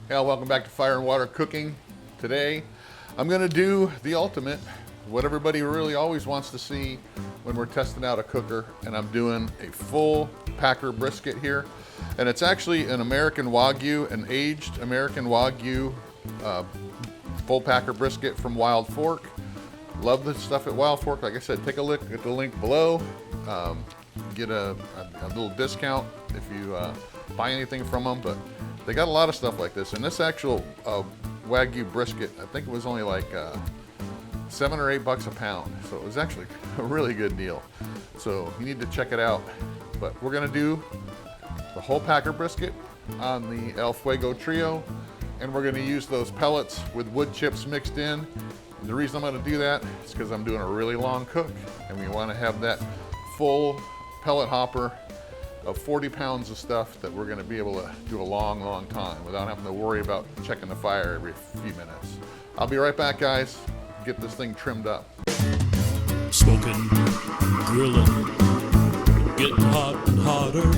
Hey, welcome back to Fire and Water Cooking. Today, I'm gonna do the ultimate, what everybody really always wants to see when we're testing out a cooker, and I'm doing a full packer brisket here. And it's actually an American Wagyu, an aged American Wagyu full packer brisket from Wild Fork. Love the stuff at Wild Fork. Like I said, take a look at the link below. Get a little discount if you buy anything from them, but they got a lot of stuff like this. And this actual Wagyu brisket, I think it was only like $7 or $8 a pound. So it was actually a really good deal. So you need to check it out. But we're gonna do the whole packer brisket on the El Fuego Trio. And we're gonna use those pellets with wood chips mixed in. And the reason I'm gonna do that is because I'm doing a really long cook, and we wanna have that full pellet hopper of 40 pounds of stuff that we're gonna be able to do a long, long time without having to worry about checking the fire every few minutes. I'll be right back, guys. Get this thing trimmed up. Smoking, grilling, getting hot and hotter,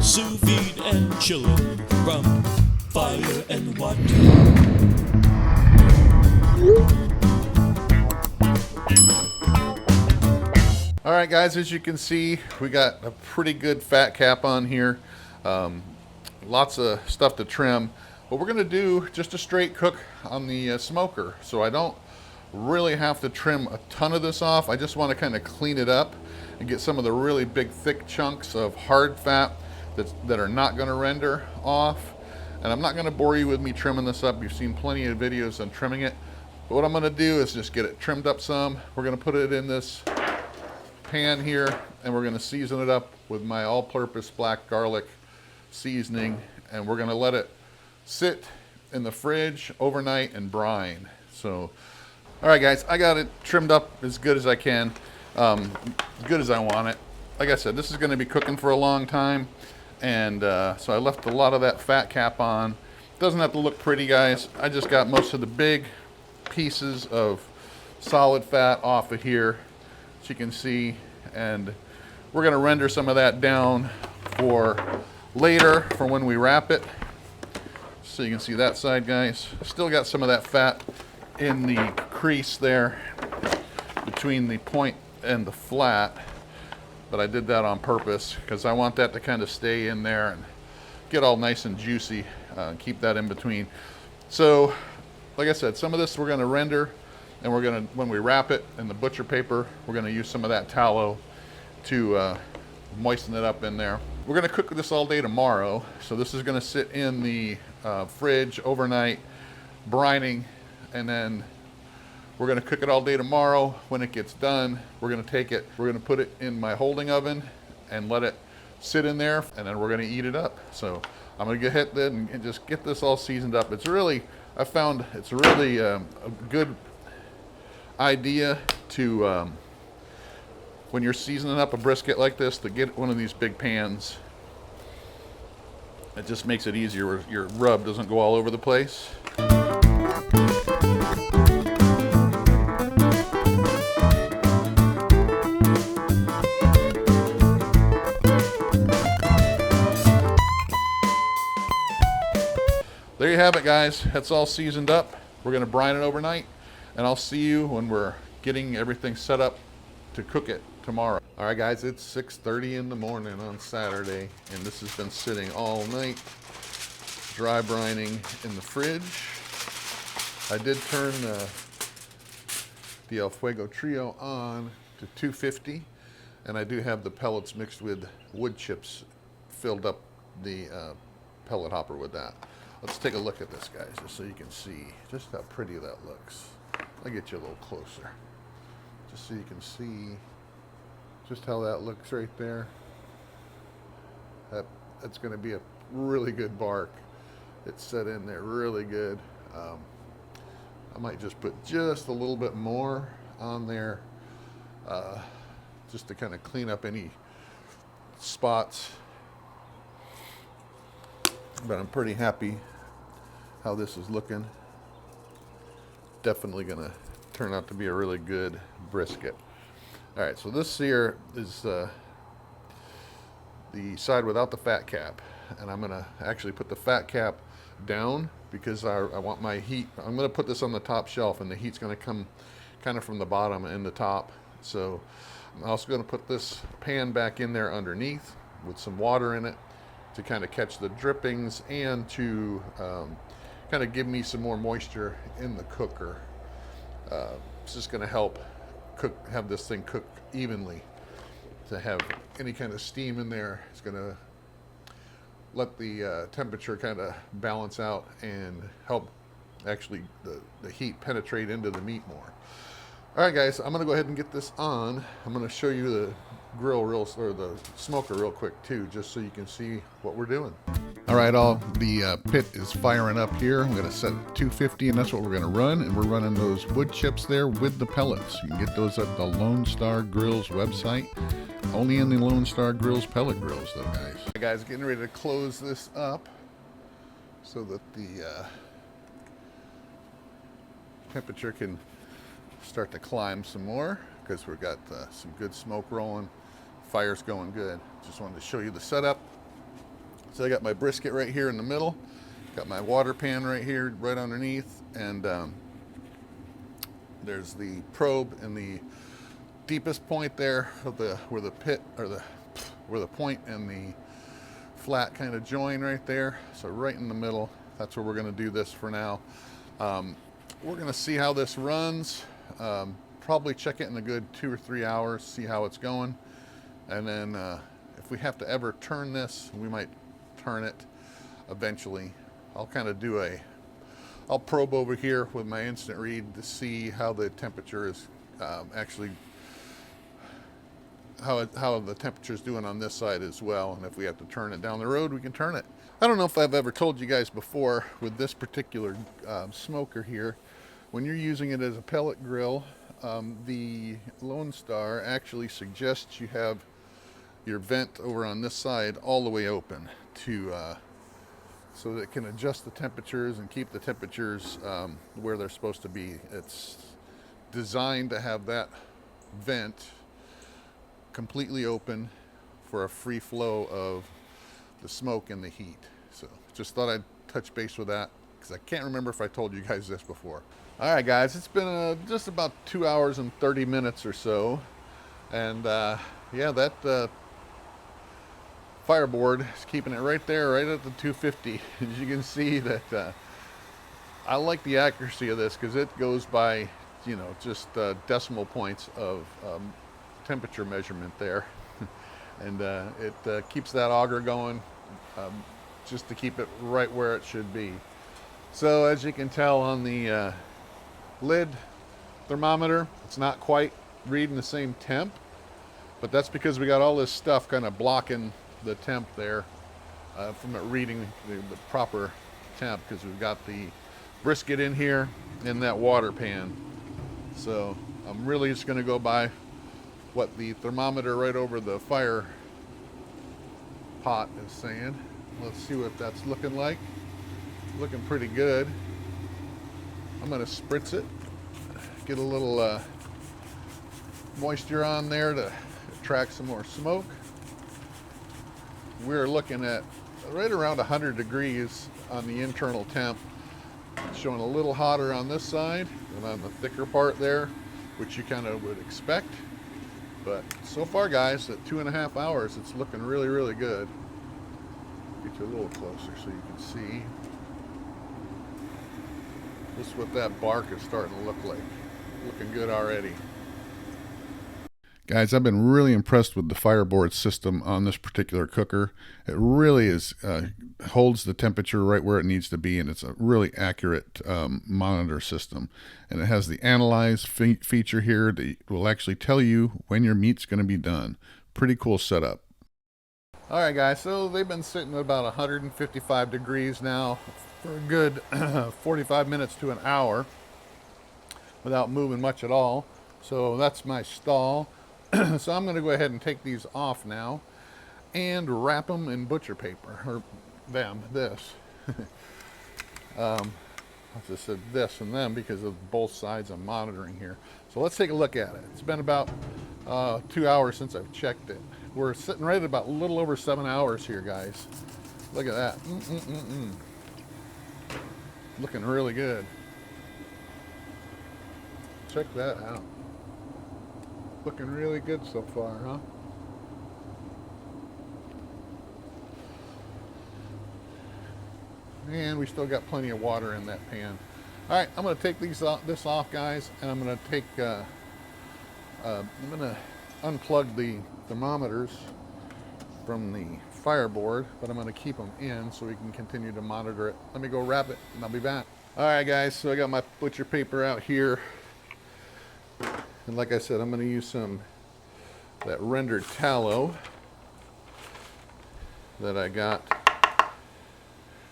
sous vide and chilling from Fire and Water. All right, guys, as you can see, we got a pretty good fat cap on here. Lots of stuff to trim. But we're gonna do just a straight cook on the smoker. So I don't really have to trim a ton of this off. I just wanna kind of clean it up and get some of the really big, thick chunks of hard fat that are not gonna render off. And I'm not gonna bore you with me trimming this up. You've seen plenty of videos on trimming it. But what I'm gonna do is just get it trimmed up some. We're gonna put it in this pan here, and we're gonna season it up with my all-purpose black garlic seasoning, and we're gonna let it sit in the fridge overnight and brine. So, all right, guys, I got it trimmed up as good as I can, good as I want it. Like I said, this is gonna be cooking for a long time, and so I left a lot of that fat cap on. Doesn't have to look pretty, guys. I just got most of the big pieces of solid fat off of here, as you can see, and we're going to render some of that down for later for when we wrap it. So you can see that side, guys. Still got some of that fat in the crease there between the point and the flat, but I did that on purpose because I want that to kind of stay in there and get all nice and juicy, keep that in between. So like I said, some of this we're going to render, and we're going to, when we wrap it in the butcher paper, we're going to use some of that tallow to moisten it up in there. We're going to cook this all day tomorrow, so this is going to sit in the fridge overnight, brining, and then we're going to cook it all day tomorrow. When it gets done, we're going to take it, we're going to put it in my holding oven and let it sit in there, and then we're going to eat it up. So I'm going to go ahead then and just get this all seasoned up. It's really, I found it's really a good idea to, when you're seasoning up a brisket like this, to get one of these big pans. It just makes it easier. Your rub doesn't go all over the place. There you have it, guys. That's all seasoned up. We're going to brine it overnight, and I'll see you when we're getting everything set up to cook it tomorrow. All right, guys, it's 6:30 in the morning on Saturday, and this has been sitting all night, dry brining in the fridge. I did turn the El Fuego Trio on to 250, and I do have the pellets mixed with wood chips filled up the pellet hopper with that. Let's take a look at this, guys, just so you can see just how pretty that looks. I'll get you a little closer, just so you can see just how that looks right there. That's going to be a really good bark. It's set in there really good. I might just put just a little bit more on there, just to kind of clean up any spots. But I'm pretty happy how this is looking. Definitely gonna turn out to be a really good brisket. All right, so this here is the side without the fat cap, and I'm gonna actually put the fat cap down because I want my heat. I'm going to put this on the top shelf, and the heat's going to come kind of from the bottom and the top. So I'm also going to put this pan back in there underneath with some water in it to kind of catch the drippings and to kind of give me some more moisture in the cooker. It's just going to help have this thing cook evenly. To have any kind of steam in there, it's going to let the temperature kind of balance out and help actually the heat penetrate into the meat more. All right, guys, I'm going to go ahead and get this on. I'm going to show you the the smoker real quick too, just so you can see what we're doing. All right, the pit is firing up here. I'm going to set it to 250, and that's what we're going to run. And we're running those wood chips there with the pellets. You can get those at the Lone Star Grillz website. Only in the Lone Star Grillz pellet grills, though, guys. All right, guys, getting ready to close this up so that the temperature can start to climb some more, because we've got some good smoke rolling. Fire's going good. Just wanted to show you the setup. So I got my brisket right here in the middle, got my water pan right here, right underneath, and there's the probe in the deepest point there of where the pit, or where the point and the flat kind of join right there. So right in the middle, that's where we're going to do this for now. We're going to see how this runs. Probably check it in a good 2 or 3 hours, see how it's going, and then if we have to ever turn this, we might turn it eventually. I'll kind of I'll probe over here with my instant read to see how the temperature is actually, how the temperature is doing on this side as well, and if we have to turn it down the road, we can turn it. I don't know if I've ever told you guys before, with this particular smoker here, when you're using it as a pellet grill, the Lone Star actually suggests you have your vent over on this side all the way open to so that it can adjust the temperatures and keep the temperatures where they're supposed to be. It's designed to have that vent completely open for a free flow of the smoke and the heat. So just thought I'd touch base with that, because I can't remember if I told you guys this before. All right, guys, it's been just about 2 hours and 30 minutes or so, and yeah, that fireboard is keeping it right there, right at the 250. As you can see, that I like the accuracy of this, because it goes by, you know, just decimal points of temperature measurement there. And it keeps that auger going, just to keep it right where it should be. So as you can tell on the lid thermometer, it's not quite reading the same temp, but that's because we got all this stuff kind of blocking the temp there from it reading the proper temp, because we've got the brisket in here in that water pan. So I'm really just going to go by what the thermometer right over the fire pot is saying. Let's see what that's looking like. Looking pretty good. I'm going to spritz it, get a little moisture on there to attract some more smoke. We're looking at right around 100 degrees on the internal temp, showing a little hotter on this side and on the thicker part there, which you kind of would expect. But so far, guys, at 2.5 hours, it's looking really, really good. Get you a little closer so you can see. This is what that bark is starting to look like. Looking good already. Guys, I've been really impressed with the fireboard system on this particular cooker. It really is holds the temperature right where it needs to be, and it's a really accurate monitor system. And it has the analyze feature here that will actually tell you when your meat's going to be done. Pretty cool setup. All right, guys, so they've been sitting at about 155 degrees now for a good 45 minutes to an hour without moving much at all. So that's my stall. So I'm going to go ahead and take these off now and wrap them in butcher paper, or this. I just said this and them because of both sides I'm monitoring here. So let's take a look at it. It's been about 2 hours since I've checked it. We're sitting right at about a little over 7 hours here, guys. Look at that. Looking really good. Check that out. Looking really good so far, huh? And we still got plenty of water in that pan. All right, I'm going to take this off, guys, and I'm going to unplug the thermometers from the fireboard, but I'm going to keep them in so we can continue to monitor it. Let me go wrap it, and I'll be back. All right, guys, so I got my butcher paper out here, and like I said, I'm going to use some that rendered tallow that I got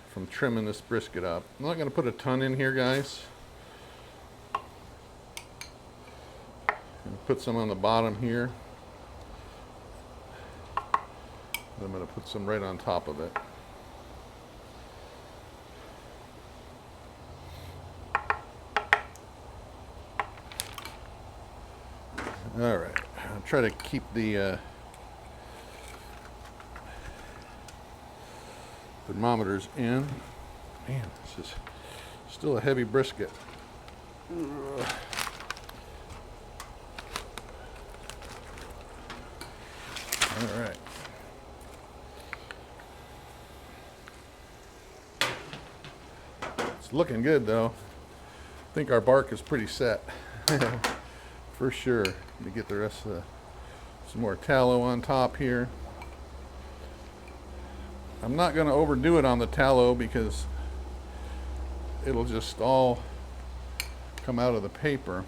from trimming this brisket up. I'm not going to put a ton in here, guys. Put some on the bottom here. I'm going to put some right on top of it. All right, I'll try to keep the thermometers in. Man, this is still a heavy brisket. Ugh. All right. It's looking good though. I think our bark is pretty set. For sure. Let me get the rest of some more tallow on top here. I'm not going to overdo it on the tallow because it'll just all come out of the paper.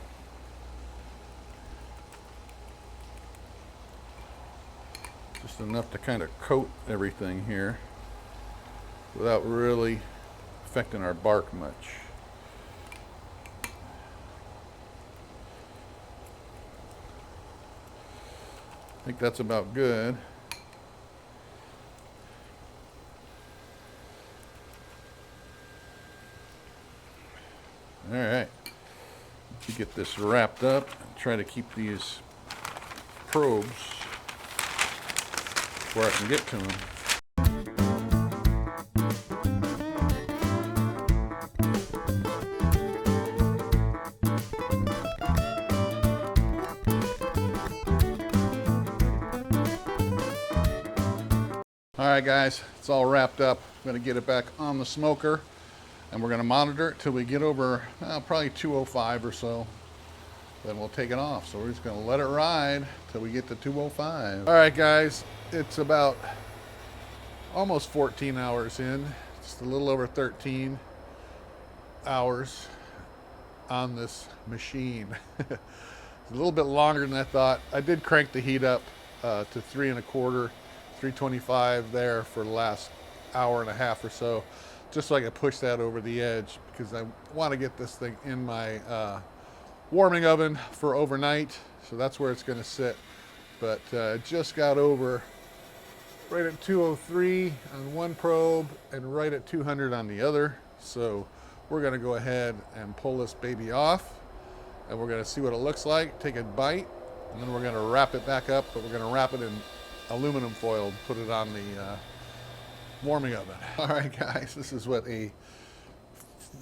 Just enough to kind of coat everything here without really affecting our bark much. I think that's about good. All right, to get this wrapped up, try to keep these probes where I can get to them. All right, guys, it's all wrapped up. I'm going to get it back on the smoker, and we're going to monitor it till we get over probably 205 or so. Then we'll take it off. So we're just going to let it ride till we get to 205. All right, guys, it's about almost 14 hours in, just a little over 13 hours on this machine. It's a little bit longer than I thought. I did crank the heat up to 3 1/4, 325 there for the last hour and a half or so, just so I could push that over the edge, because I want to get this thing in my warming oven for overnight. So that's where it's going to sit. But it just got over right at 203 on one probe and right at 200 on the other. So we're going to go ahead and pull this baby off, and we're going to see what it looks like, take a bite, and then we're going to wrap it back up, but we're going to wrap it in aluminum foil, put it on the warming oven. All right, guys, this is what a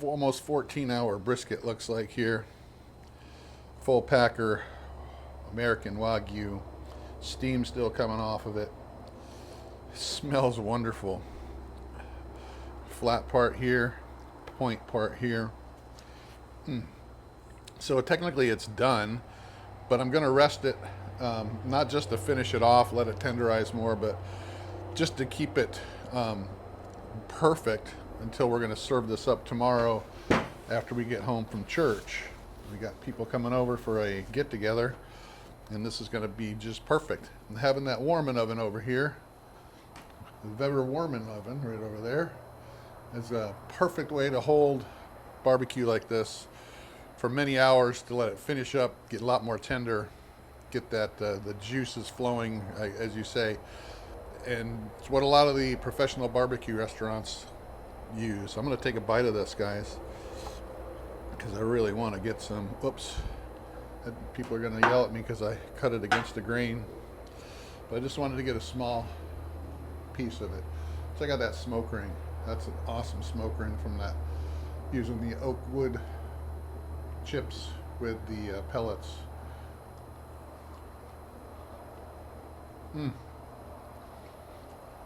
almost 14-hour brisket looks like here. Full packer, American Wagyu, steam still coming off of it. Smells wonderful. Flat part here, point part here. So technically it's done, but I'm going to rest it, not just to finish it off, let it tenderize more, but just to keep it perfect until we're going to serve this up tomorrow after we get home from church. We got people coming over for a get-together, and this is going to be just perfect. And having that warming oven over here, the Weber warming oven right over there, is a perfect way to hold barbecue like this for many hours, to let it finish up, get a lot more tender, get that the juices flowing, as you say. And it's what a lot of the professional barbecue restaurants use. I'm going to take a bite of this, guys, because I really want to get some. Oops. People are going to yell at me because I cut it against the grain. But I just wanted to get a small piece of it. Check out that smoke ring. That's an awesome smoke ring from that using the oak wood chips with the pellets.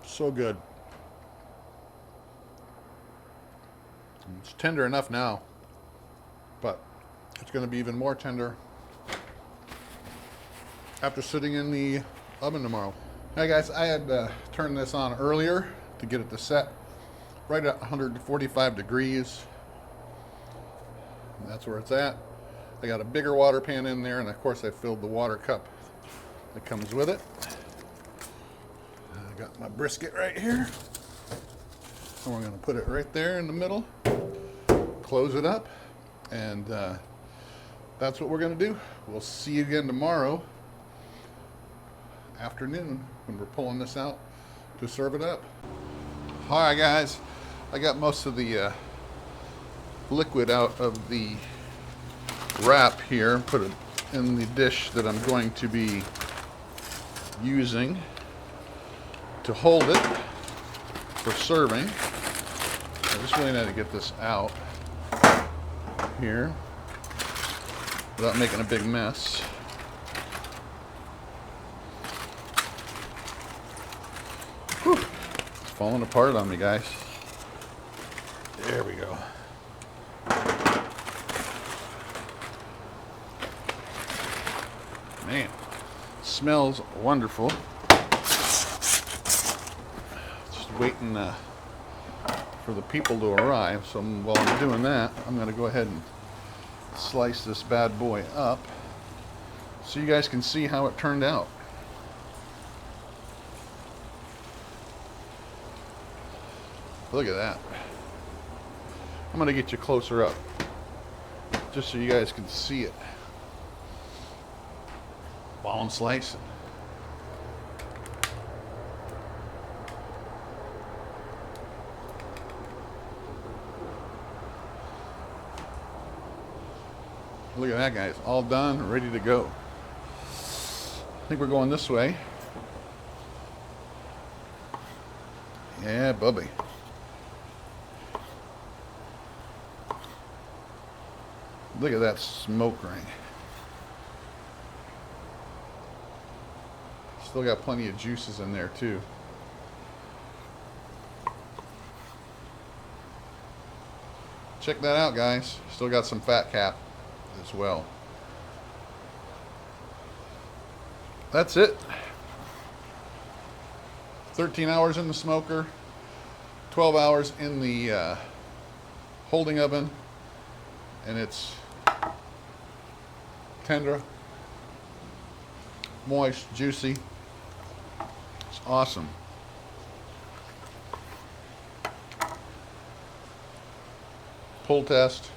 So good. It's tender enough now, but it's going to be even more tender after sitting in the oven tomorrow. Hey guys, I had turned this on earlier to get it to set right at 145 degrees. And that's where it's at. I got a bigger water pan in there, and of course I filled the water cup that comes with it. I got my brisket right here. And we're going to put it right there in the middle, close it up, and that's what we're going to do. We'll see you again tomorrow afternoon when we're pulling this out to serve it up. All right guys, I got most of the liquid out of the wrap here, put it in the dish that I'm going to be using to hold it for serving. I just really need to get this out here without making a big mess. Whew. It's falling apart on me, guys. There we go. Man, smells wonderful. Just waiting for the people to arrive. So while I'm doing that, I'm going to go ahead and slice this bad boy up so you guys can see how it turned out. Look at that. I'm going to get you closer up just so you guys can see it while I'm slicing. Look at that, guys. All done, ready to go. I think we're going this way. Yeah, bubby. Look at that smoke ring. Still got plenty of juices in there too. Check that out, guys. Still got some fat cap as well. That's it. 13 hours in the smoker, 12 hours in the holding oven, and it's tender, moist, juicy. It's awesome. Pull test.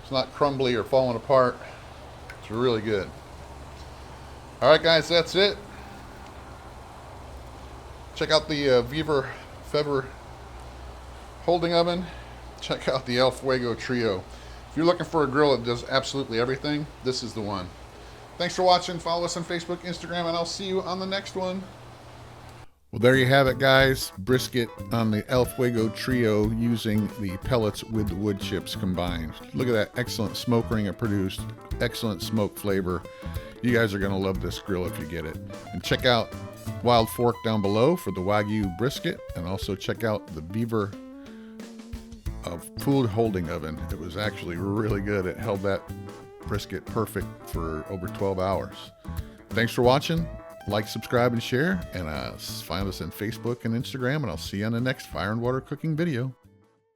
It's not crumbly or falling apart. It's really good. All right, guys, that's it. Check out the Fuego holding oven. Check out the El Fuego Trio. If you're looking for a grill that does absolutely everything, this is the one. Thanks for watching. Follow us on Facebook, Instagram, and I'll see you on the next one. Well, there you have it, guys. Brisket on the El Fuego Trio using the pellets with the wood chips combined. Look at that excellent smoke ring it produced. Excellent smoke flavor. You guys are going to love this grill if you get it. And check out Wild Fork down below for the Wagyu Brisket. And also check out the Beaver food holding oven. It was actually really good. It held that brisket perfect for over 12 hours. Thanks for watching. Like, subscribe, and share. And find us on Facebook and Instagram. And I'll see you on the next Fire and Water cooking video.